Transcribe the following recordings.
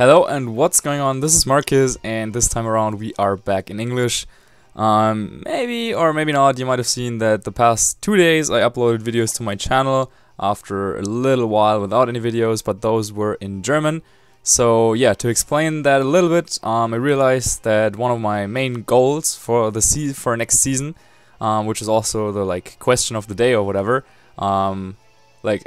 Hello and what's going on? This is Marcus, and this time around we are back in English. Maybe or maybe not, you might have seen that the past 2 days I uploaded videos to my channel after a little while without any videos, but those were in German. So yeah, to explain that a little bit, I realized that one of my main goals for the next season, which is also the question of the day or whatever,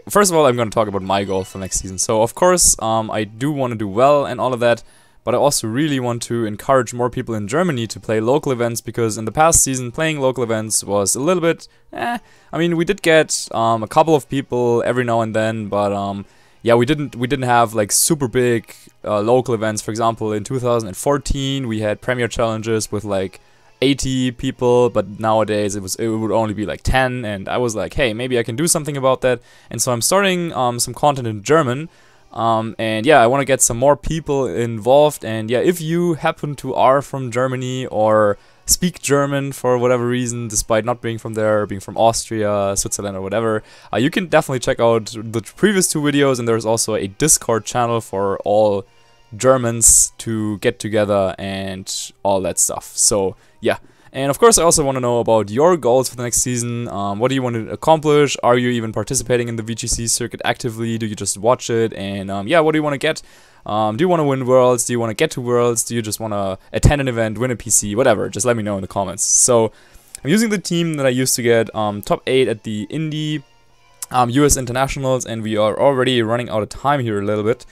first of all, I'm going to talk about my goal for next season. So, of course, I do want to do well and all of that, but I also really want to encourage more people in Germany to play local events, because in the past season, playing local events was a little bit, I mean, we did get a couple of people every now and then, but yeah, we didn't have like super big local events. For example, in 2014, we had Premier Challenges with like 80 people, but nowadays it would only be like 10, and I was like, hey, maybe I can do something about that. And so I'm starting some content in German, and yeah, I want to get some more people involved. And yeah, if you happen to are from Germany or speak German for whatever reason, despite not being from there, being from Austria, Switzerland or whatever, you can definitely check out the previous 2 videos, and there's also a Discord channel for all Germans to get together and all that stuff. So yeah, and of course I also want to know about your goals for the next season. What do you want to accomplish? Are you even participating in the VGC circuit actively? Do you just watch it? And yeah, what do you want to get? Do you want to win Worlds? Do you want to get to Worlds? Do you just want to attend an event, win a PC, whatever? Just let me know in the comments. So I'm using the team that I used to get top 8 at the Indie US Internationals, and we are already running out of time here a little bit.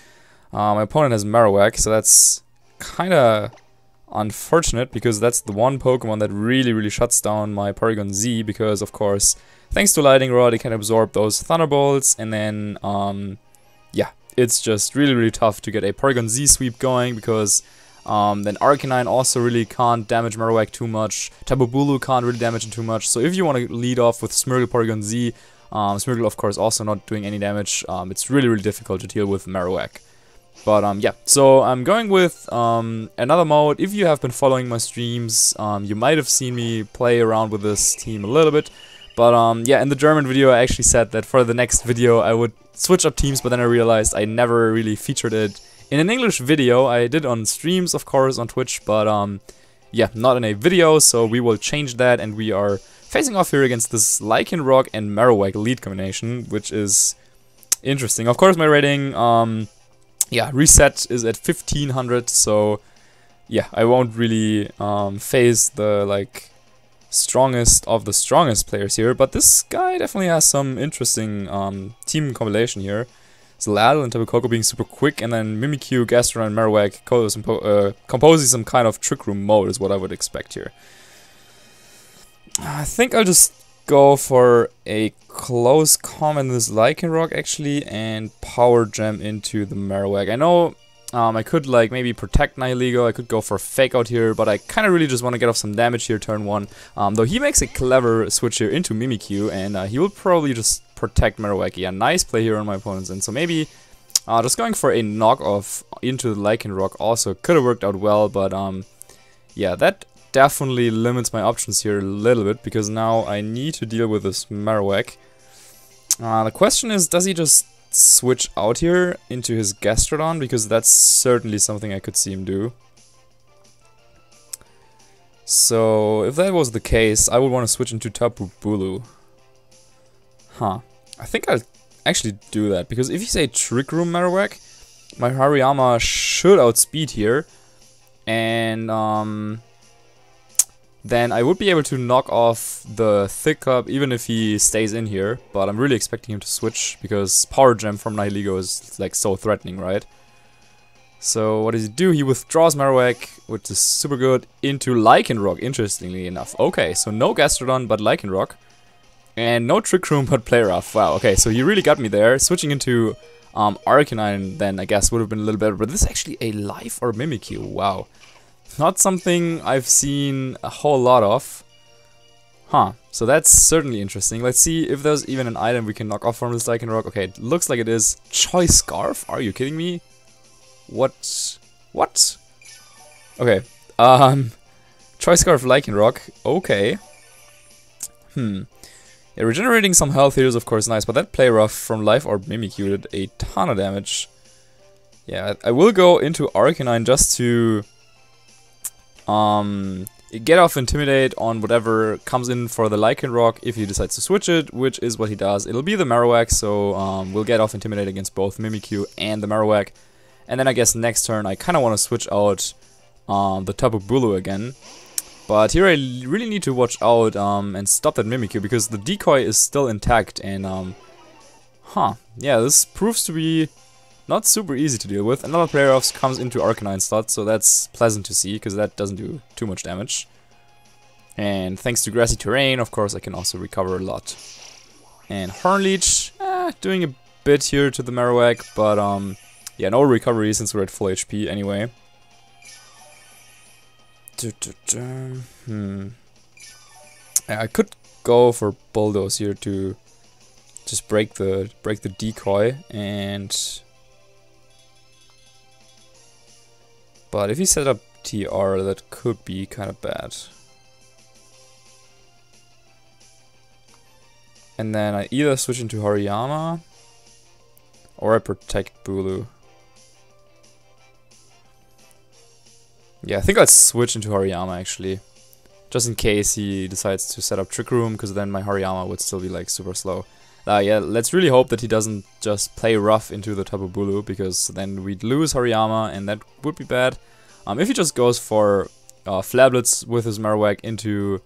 My opponent has Marowak, so that's kind of unfortunate, because that's the one Pokemon that really shuts down my Porygon Z, because of course, thanks to Lightning Rod, it can absorb those Thunderbolts, and then yeah, it's just really tough to get a Porygon Z sweep going, because then Arcanine also really can't damage Marowak too much, Tapu Bulu can't really damage it too much. So if you want to lead off with Smeargle Porygon Z, Smeargle of course also not doing any damage, it's really difficult to deal with Marowak. But yeah, so I'm going with another mode. If you have been following my streams, you might have seen me play around with this team a little bit. But yeah, in the German video I actually said that for the next video I would switch up teams, but then I realized I never really featured it in an English video. I did on streams, of course, on Twitch, but yeah, not in a video, so we will change that, and we are facing off here against this Lycanroc and Marowak lead combination, which is interesting. Of course, my rating, yeah, reset is at 1500, so yeah, I won't really face the strongest of the strongest players here, but this guy definitely has some interesting team combination here. Zladel and Tapu Koko being super quick, and then Mimikyu, Gastrodon, and Marowak composing some kind of Trick Room mode is what I would expect here. I think I'll just go for a close comment in this Lycanroc actually, and Power Gem into the Marowak. I know I could maybe protect Nihilego, I could go for Fake Out here, but I kind of really just want to get off some damage here turn 1. Though he makes a clever switch here into Mimikyu, and he will probably just protect Marowak. Yeah, nice play here on my opponent's end. So maybe just going for a knockoff into the Lycanroc also could have worked out well, but yeah, that definitely limits my options here a little bit, because now I need to deal with this Marowak. The question is, does he just switch out here into his Gastrodon? Because that's certainly something I could see him do. So if that was the case, I would want to switch into Tapu Bulu. Huh. I think I'll actually do that, because if you say Trick Room Marowak, my Hariyama should outspeed here, and then I would be able to knock off the Thick Up even if he stays in here, but I'm really expecting him to switch, because Power Gem from Nihilego is so threatening, right? So what does he do? He withdraws Marowak, which is super good, into Lycanroc, interestingly enough. Okay, so no Gastrodon but Lycanroc, and no Trick Room but Play Rough. Wow, okay, so he really got me there. Switching into Arcanine then I guess would have been a little better, but this is actually a Life or Mimikyu, wow. Not something I've seen a whole lot of. Huh, so that's certainly interesting. Let's see if there's even an item we can knock off from this Lycanroc. Okay, it looks like it is. Choice Scarf? Are you kidding me? What? What? Okay, Choice Scarf Lycanroc, okay. Yeah, regenerating some health here is of course nice, but that Play Rough from Life Orb Mimikyu did a ton of damage. Yeah, I will go into Arcanine just to get off Intimidate on whatever comes in for the Lycanroc if he decides to switch it, which is what he does. It'll be the Marowak, so we'll get off Intimidate against both Mimikyu and the Marowak. And then I guess next turn I kind of want to switch out the Tapu Bulu again. But here I really need to watch out and stop that Mimikyu because the decoy is still intact and yeah, this proves to be not super easy to deal with. Another player off comes into Arcanine slot, so that's pleasant to see because that doesn't do too much damage. And thanks to Grassy Terrain, of course, I can also recover a lot. And Hornleech, doing a bit here to the Marowak, but yeah, no recovery since we're at full HP anyway. I could go for Bulldoze here to just break the decoy, but if he set up TR, that could be kind of bad. And then I either switch into Hariyama or I protect Bulu. Yeah, I think I'll switch into Hariyama actually. Just in case he decides to set up Trick Room, because then my Hariyama would still be like super slow. Yeah, let's really hope that he doesn't just play rough into the Tapu Bulu, because then we'd lose Hariyama and that would be bad. If he just goes for Flablets with his Marowak into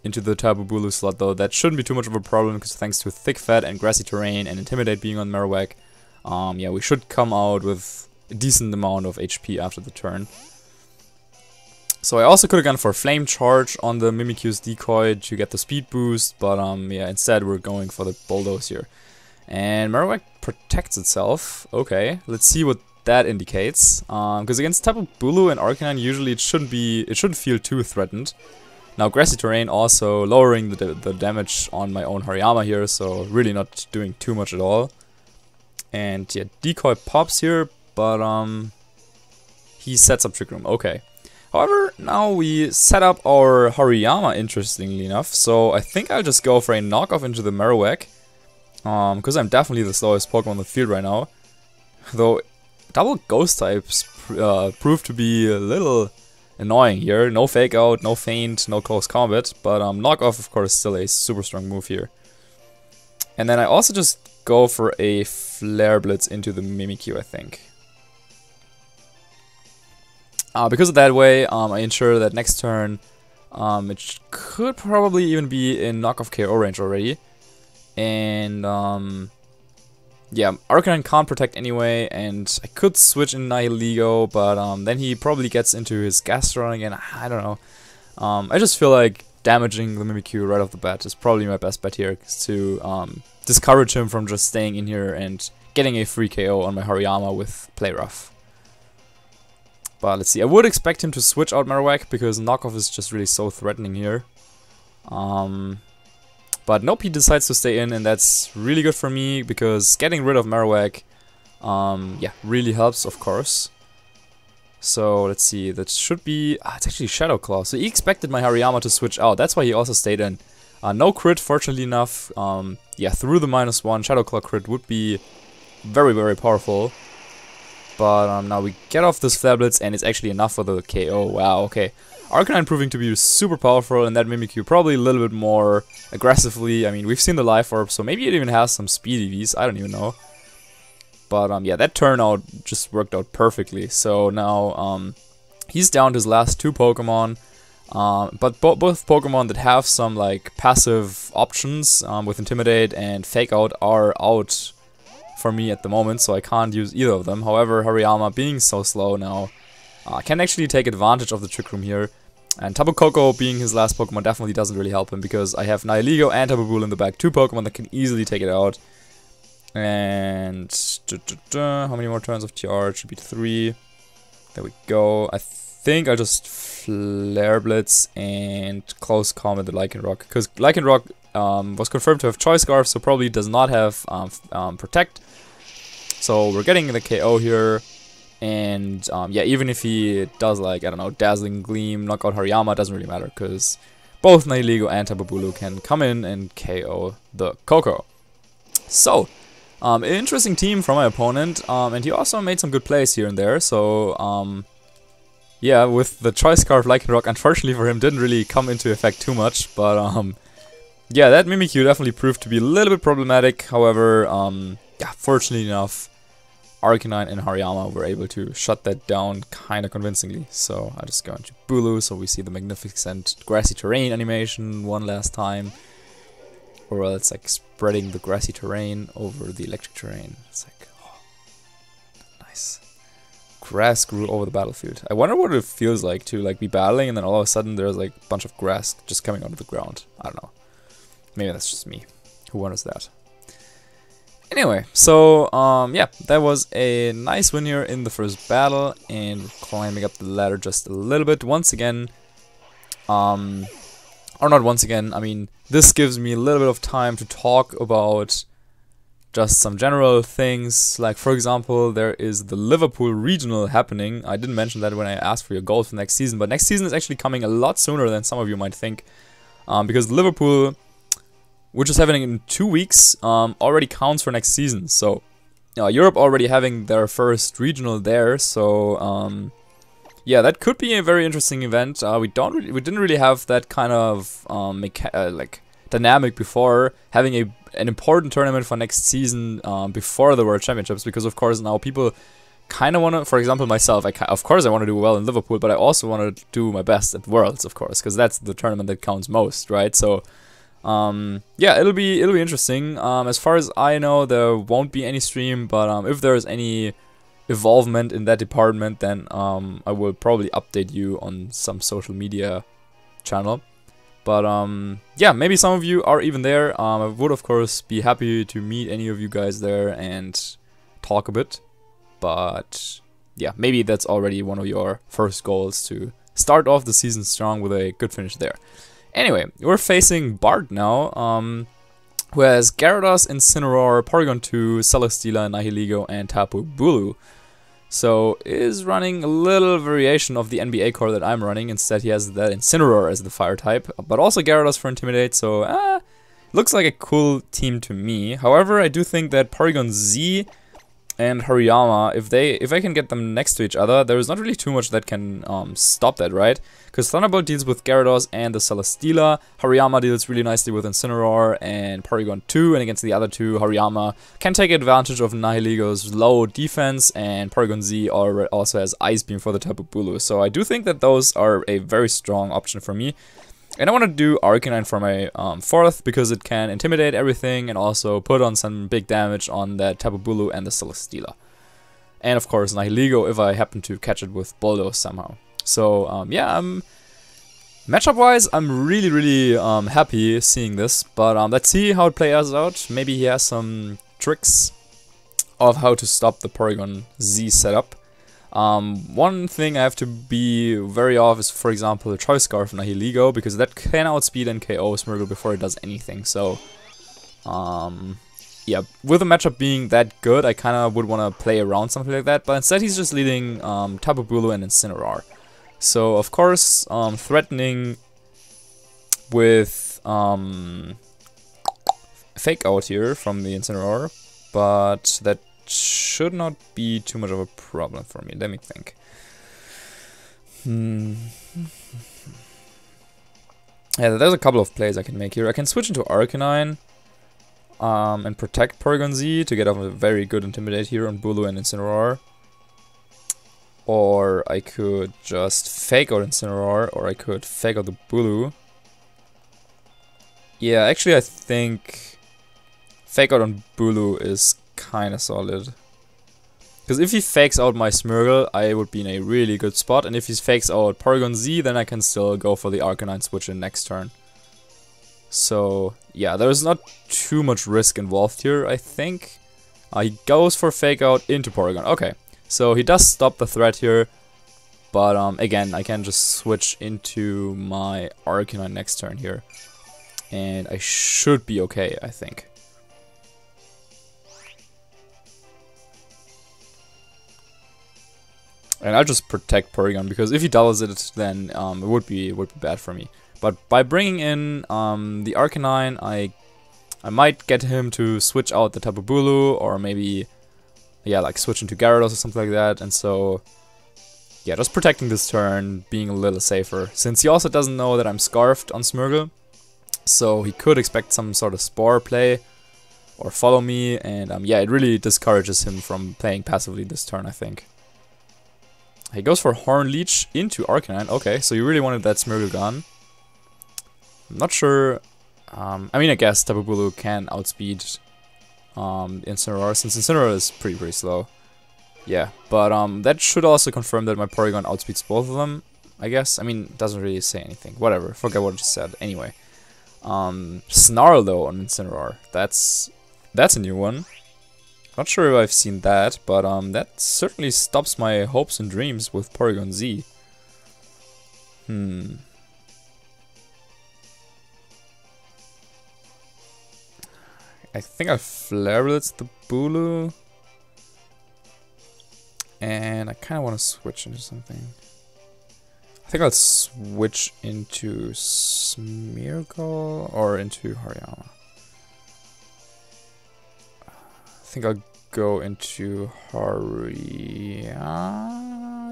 the Tapu Bulu slot though, that shouldn't be too much of a problem, because thanks to Thick Fat and Grassy Terrain and Intimidate being on Marowak, yeah, we should come out with a decent amount of HP after the turn. So I also could have gone for Flame Charge on the Mimikyu's decoy to get the speed boost, but yeah, instead we're going for the Bulldoze here. And Marowak protects itself. Okay, let's see what that indicates. Because against Tapu Bulu and Arcanine, usually it shouldn't feel too threatened. Now Grassy Terrain also lowering the damage on my own Hariyama here, so really not doing too much at all. And yeah, decoy pops here, but he sets up Trick Room. Okay. However, now we set up our Hariyama, interestingly enough, so I think I'll just go for a knockoff into the Marowak, because I'm definitely the slowest Pokemon on the field right now. Though, double Ghost types prove to be a little annoying here. No Fake Out, no Feint, no Close Combat, but knockoff, of course, still a super strong move here. And then I also just go for a Flare Blitz into the Mimikyu, I think. Because of that way, I ensure that next turn, it could probably even be in knockoff KO range already. And, yeah, Arcanine can't protect anyway, and I could switch in Nihilego, but then he probably gets into his Gastron again, I don't know. I just feel like damaging the Mimikyu right off the bat is probably my best bet here, to discourage him from just staying in here and getting a free KO on my Hariyama with Play Rough. But let's see, I would expect him to switch out Marowak, because knockoff is just really so threatening here. But nope, he decides to stay in, and that's really good for me, because getting rid of Marowak, yeah, really helps, of course. So let's see, that should be, it's actually Shadow Claw. So he expected my Hariyama to switch out, that's why he also stayed in. No crit, fortunately enough. Yeah, through the -1, Shadow Claw crit would be very, very powerful. But now we get off this Flare Blitz, and it's actually enough for the KO. Wow, okay. Arcanine proving to be super powerful, and that Mimikyu probably a little bit more aggressively. I mean, we've seen the Life Orb, so maybe it even has some speed EVs, I don't even know. But yeah, that turnout just worked out perfectly. So now he's down to his last 2 Pokemon. But both Pokemon that have some like passive options with Intimidate and Fake Out are out for me at the moment, so I can't use either of them. However, Hariyama being so slow now can actually take advantage of the Trick Room here. And Tapu Koko being his last Pokemon definitely doesn't really help him, because I have Nihilego and Tapu Bulu in the back, 2 Pokemon that can easily take it out. And how many more turns of TR? It should be 3. There we go. I think I'll just Flare Blitz and Close Combat the Lycanroc, because Lycanroc was confirmed to have Choice Scarf, so probably does not have Protect. So we're getting the KO here, and yeah, even if he does like, I don't know, Dazzling Gleam, knock out Hariyama, doesn't really matter, because both Nihilego and Tapu Bulu can come in and KO the Koko. So, Interesting team from my opponent, and he also made some good plays here and there, so yeah, with the Choice Scarf Lycanroc, unfortunately for him, didn't really come into effect too much, but yeah, that Mimikyu definitely proved to be a little bit problematic. However, yeah, fortunately enough, Arcanine and Hariyama were able to shut that down kind of convincingly. So I just go into Bulu, so we see the magnificent grassy terrain animation one last time. Or it's like spreading the grassy terrain over the electric terrain. It's like, oh, nice. Grass grew over the battlefield. I wonder what it feels like to like be battling and then all of a sudden there's like a bunch of grass just coming out of the ground. I don't know. Maybe that's just me. Who wonders that? Anyway, so yeah, that was a nice win here in the first battle, and climbing up the ladder just a little bit once again. Or not once again, I mean, this gives me a little bit of time to talk about just some general things. Like, for example, there is the Liverpool Regional happening. I didn't mention that when I asked for your goals for next season, but next season is actually coming a lot sooner than some of you might think. Because Liverpool, which is happening in 2 weeks, already counts for next season. So, Europe already having their first regional there. So, yeah, that could be a very interesting event. We didn't really have that kind of like dynamic before, having an important tournament for next season before the World Championships, because of course now people kind of want to, for example myself, of course I want to do well in Liverpool, but I also want to do my best at Worlds, of course, because that's the tournament that counts most, right? So. Yeah, it'll be interesting. As far as I know, there won't be any stream, but if there's any evolvement in that department, then I will probably update you on some social media channel. But yeah, maybe some of you are even there. I would of course be happy to meet any of you guys there and talk a bit. But yeah, maybe that's already one of your first goals, to start off the season strong with a good finish there. Anyway, we're facing Bart now, who has Gyarados, Incineroar, Porygon 2, Celesteela, Nihilego, and Tapu Bulu. So, is running a little variation of the NBA core that I'm running. Instead, he has that Incineroar as the fire type, but also Gyarados for Intimidate, so looks like a cool team to me. However, I do think that Porygon Z and Hariyama, if I can get them next to each other, there is not really too much that can stop that, right? Because Thunderbolt deals with Gyarados and the Celesteela, Hariyama deals really nicely with Incineroar and Porygon 2, and against the other two, Hariyama can take advantage of Nihilego's low defense, and Porygon Z also has Ice Beam for the Tapu Bulu. So I do think that those are a very strong option for me. And I want to do Arcanine for my fourth, because it can intimidate everything and also put on some big damage on the Tapu Bulu and the Celesteela. And of course Nihilego if I happen to catch it with Bulldoze somehow. So yeah, matchup wise I'm really happy seeing this, but let's see how it plays out. Maybe he has some tricks of how to stop the Porygon Z setup. One thing I have to be very off is, for example, the Choice Scarf Nihilego, because that can outspeed and KO Smeargle before it does anything. So, yeah, with the matchup being that good, I kind of would want to play around something like that. But instead, he's just leading Tapu Bulu and Incineroar. So, of course, threatening with Fake Out here from the Incineroar, but that should not be too much of a problem for me. Let me think. Yeah, there's a couple of plays I can make here. I can switch into Arcanine and protect Porygon Z to get off a very good Intimidate here on Bulu and Incineroar. Or I could just Fake Out Incineroar, or I could Fake Out the Bulu. Yeah, actually I think Fake Out on Bulu is kind of solid. Because if he fakes out my Smeargle, I would be in a really good spot. And if he fakes out Porygon Z, then I can still go for the Arcanine switch in next turn. So, yeah, there's not too much risk involved here, I think. He goes for Fake Out into Porygon. Okay, so he does stop the threat here. But, again, I can just switch into my Arcanine next turn here. And I should be okay, I think. And I'll just protect Porygon, because if he doubles it, then it would be bad for me. But by bringing in the Arcanine, I I might get him to switch out the Tapu Bulu, or maybe, yeah, like switch into Gyarados or something like that. And so, yeah, just protecting this turn, being a little safer. Since he also doesn't know that I'm Scarfed on Smeargle, so he could expect some sort of Spore play or follow me, and yeah, it really discourages him from playing passively this turn, I think. He goes for Horn Leech into Arcanine. Okay, so you really wanted that Smeargle gone. I'm not sure. I mean, I guess Tapu Bulu can outspeed Incineroar, since Incineroar is pretty slow. Yeah, but that should also confirm that my Porygon outspeeds both of them, I guess. I mean, it doesn't really say anything. Whatever, forget what I just said. Anyway. Snarl though on Incineroar. That's a new one. Not sure if I've seen that, but that certainly stops my hopes and dreams with Porygon Z. I think I Flare Blitz the Bulu. And I kind of want to switch into something. I think I'll switch into Smeargle or into Hariyama. I think I'll go into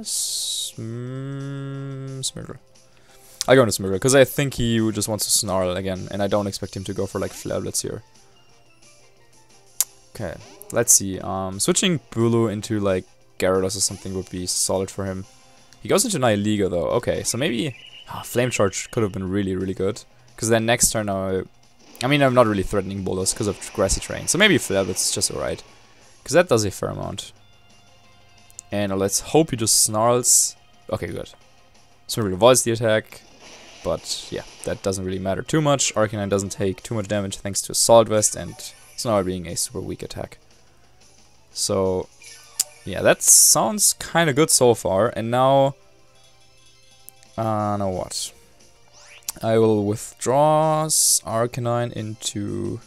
Smeargle. I'll go into Smeargle because I think he just wants to Snarl again, and I don't expect him to go for like Flare Blitz here. Okay, let's see. Switching Bulu into like Gyarados or something would be solid for him. He goes into Nihilego though. Okay, so maybe Flame Charge could have been really good. Because then next turn, I mean, I'm not really threatening Bolos because of Grassy Terrain. So maybe Flare Blitz is just alright. Because that does a fair amount. And let's hope he just snarls. Okay, good. Smeargle avoids the attack. But yeah, that doesn't really matter too much. Arcanine doesn't take too much damage thanks to Assault Vest and Snarl being a super weak attack. So yeah, that sounds kind of good so far. And now, now what? I will withdraw Arcanine into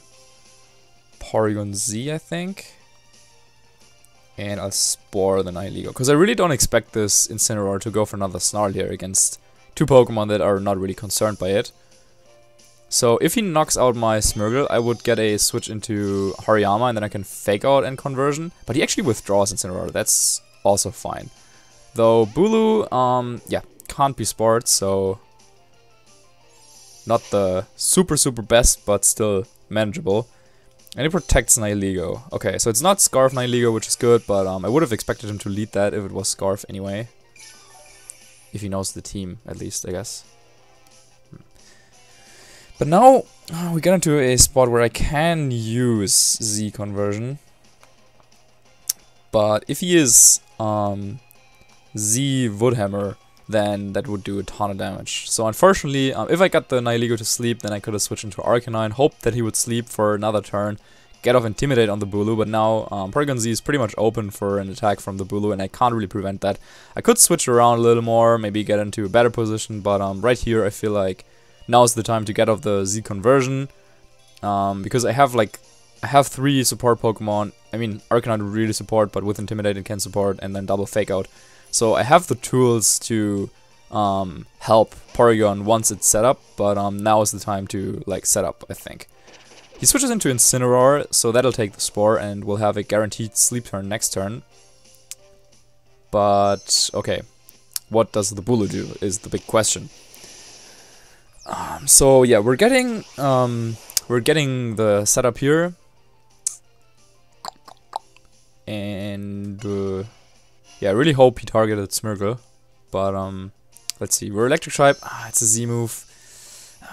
Porygon Z, I think. And I'll Spore the Nihilego. Because I really don't expect this Incineroar to go for another Snarl here against two Pokemon that are not really concerned by it. So if he knocks out my Smeargle, I would get a switch into Hariyama and then I can Fake Out and Conversion. But he actually withdraws Incineroar, that's also fine. Though Bulu, yeah, can't be Spored, so not the super best, but still manageable. And he protects Nihilego. Okay, so it's not Scarf Nihilego, which is good, but I would have expected him to lead that if it was Scarf anyway. If he knows the team, at least, I guess. But now we get into a spot where I can use Z conversion. But if he is Z Woodhammer, then that would do a ton of damage. So unfortunately, if I got the Nihilego to sleep, then I could have switched into Arcanine, hoped that he would sleep for another turn, get off Intimidate on the Bulu, but now Porygon Z is pretty much open for an attack from the Bulu, and I can't really prevent that. I could switch around a little more, maybe get into a better position, but right here I feel like now's the time to get off the Z conversion, because I have 3 support Pokemon. I mean, Arcanine would really support, but with Intimidate it can support, and then double Fake Out. So I have the tools to help Porygon once it's set up, but now is the time to set up, I think. He switches into Incineroar, so that'll take the Spore, and we'll have a guaranteed sleep turn next turn. But okay, what does the Bulu do is the big question. So yeah, we're getting the setup here, and yeah, I really hope he targeted Smeargle, but let's see. We're Electric type. It's a Z move.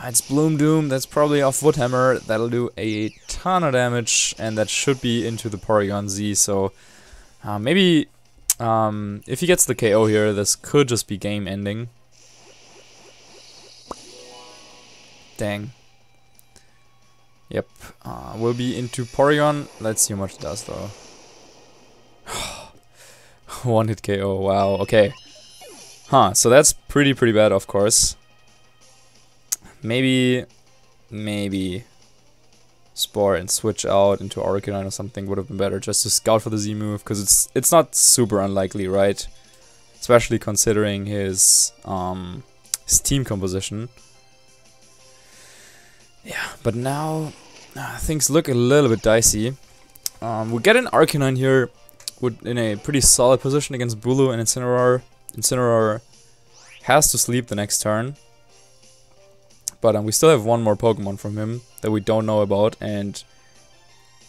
It's Bloom Doom. That's probably off Woodhammer. That'll do a ton of damage, and that should be into the Porygon Z. So maybe if he gets the KO here, this could just be game ending. Dang. Yep. We'll be into Porygon. Let's see how much it does though. One hit KO. Wow. Okay. Huh. So that's pretty bad, of course. Maybe Spore and switch out into Arcanine or something would have been better, just to scout for the Z move, because it's not super unlikely, right? Especially considering his team composition. Yeah, but now things look a little bit dicey. We get an Arcanine here in a pretty solid position against Bulu and Incineroar. Incineroar has to sleep the next turn. But we still have one more Pokemon from him that we don't know about, and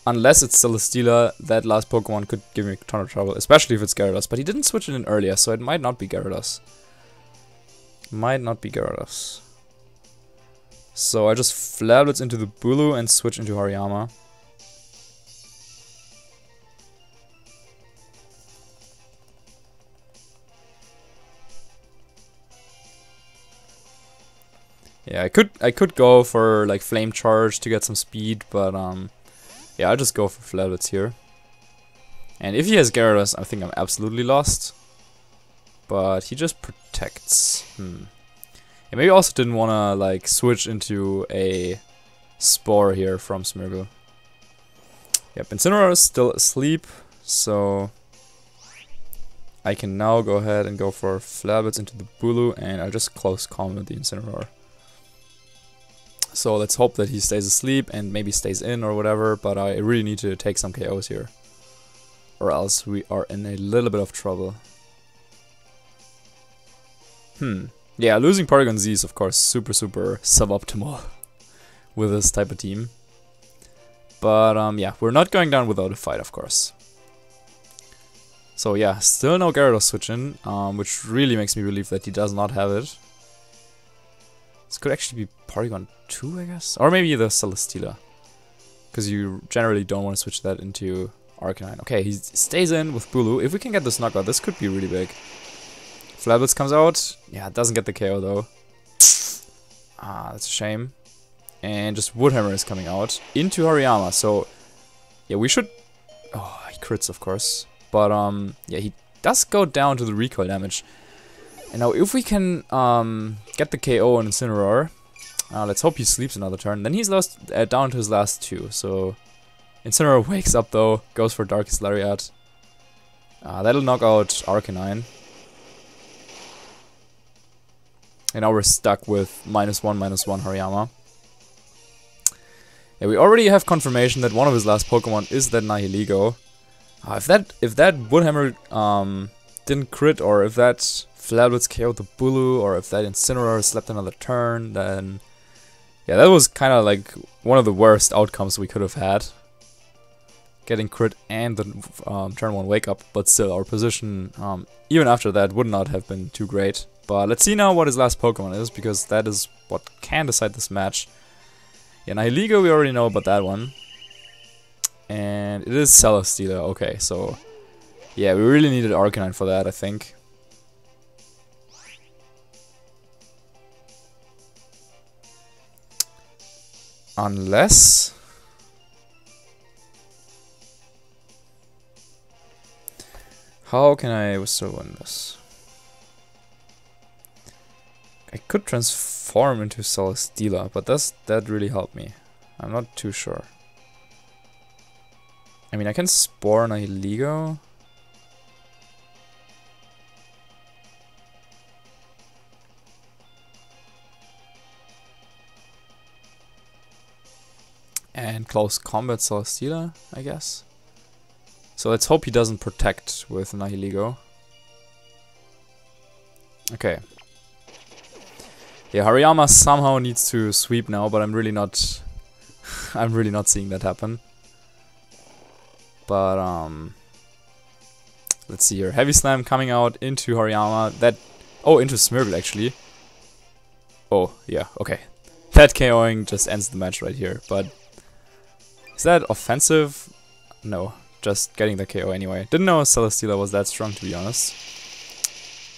unless it's Celesteela, that last Pokemon could give me a ton of trouble, especially if it's Gyarados. But he didn't switch it in earlier, so it might not be Gyarados. Might not be Gyarados. So I just Flablets into the Bulu and switch into Hariyama. Yeah, I could go for like Flame Charge to get some speed, but yeah, I'll just go for Flablets here. And if he has Gyarados, I think I'm absolutely lost. But he just protects. And maybe I also didn't wanna like switch into a Spore here from Smeargle. Yep, Incineroar is still asleep, so I can now go ahead and go for Flablets into the Bulu, and I'll just close combat the Incineroar. So let's hope that he stays asleep and maybe stays in or whatever, but I really need to take some KOs here. Or else we are in a little bit of trouble. Yeah, losing Porygon Z is of course super suboptimal with this type of team. But yeah, we're not going down without a fight, of course. So yeah, still no Gyarados switch in, which really makes me believe that he does not have it. This could actually be Porygon 2, I guess? Or maybe the Celesteela. Because you generally don't want to switch that into Arcanine. Okay, he stays in with Bulu. If we can get this knockout, this could be really big. Flablets comes out. Yeah, it doesn't get the KO though. Ah, that's a shame. And just Woodhammer is coming out into Hariyama. So, yeah, we should... Oh, he crits, of course. But, yeah, he does go down to the recoil damage. And now if we can get the KO on Incineroar, let's hope he sleeps another turn. Then he's lost down to his last two. So Incineroar wakes up though, goes for Darkest Lariat. That'll knock out Arcanine. And now we're stuck with -1/-1 Hariyama. Yeah, we already have confirmation that one of his last Pokemon is that Nihilego. If that Woodhammer didn't crit, or if that Flablets KO'd the Bulu, or if that Incineroar slept another turn, then yeah, that was kind of like one of the worst outcomes we could have had. Getting crit and the turn 1 wake up, but still our position even after that would not have been too great. But let's see now what his last Pokemon is, because that is what can decide this match. Yeah, Nihilego, we already know about that one. And it is Celesteela, okay, so yeah, we really needed Arcanine for that, I think. Unless... How can I still win this? I could transform into Celesteela, but does that really help me? I'm not too sure. I mean, I can Spore Nihilego. And close combat Celesteela, I guess. So let's hope he doesn't protect with Nihilego. Okay. Yeah, Hariyama somehow needs to sweep now, but I'm really not I'm really not seeing that happen. But let's see here. Heavy Slam coming out into Hariyama. Into Smeargle actually. Oh, yeah, okay. That KOing just ends the match right here, but is that offensive? No, just getting the KO anyway. Didn't know Celesteela was that strong, to be honest.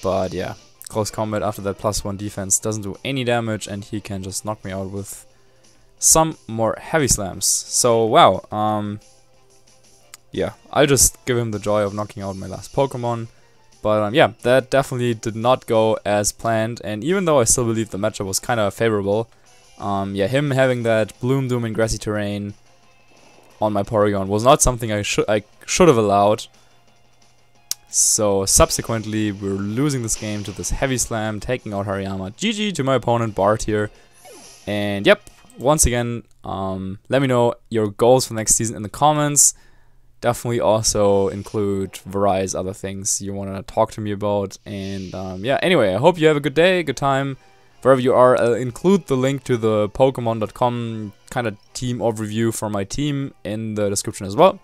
But yeah, close combat after that +1 defense doesn't do any damage, and he can just knock me out with some more Heavy Slams. So wow, yeah, I'll just give him the joy of knocking out my last Pokemon. But yeah, that definitely did not go as planned, and even though I still believe the matchup was kind of favorable, yeah, him having that Bloom Doom and Grassy Terrain on my Porygon was not something I should have allowed. So subsequently, we're losing this game to this Heavy Slam, taking out Hariyama. GG to my opponent Bart here. And yep, once again, let me know your goals for next season in the comments. Definitely also include various other things you want to talk to me about. And yeah, anyway, I hope you have a good day, good time, wherever you are. I'll include the link to the Pokemon.com kind of team overview for my team in the description as well.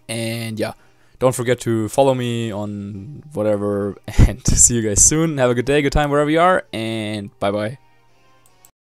And yeah, don't forget to follow me on whatever, and see you guys soon. Have a good day, good time, wherever you are, and bye-bye.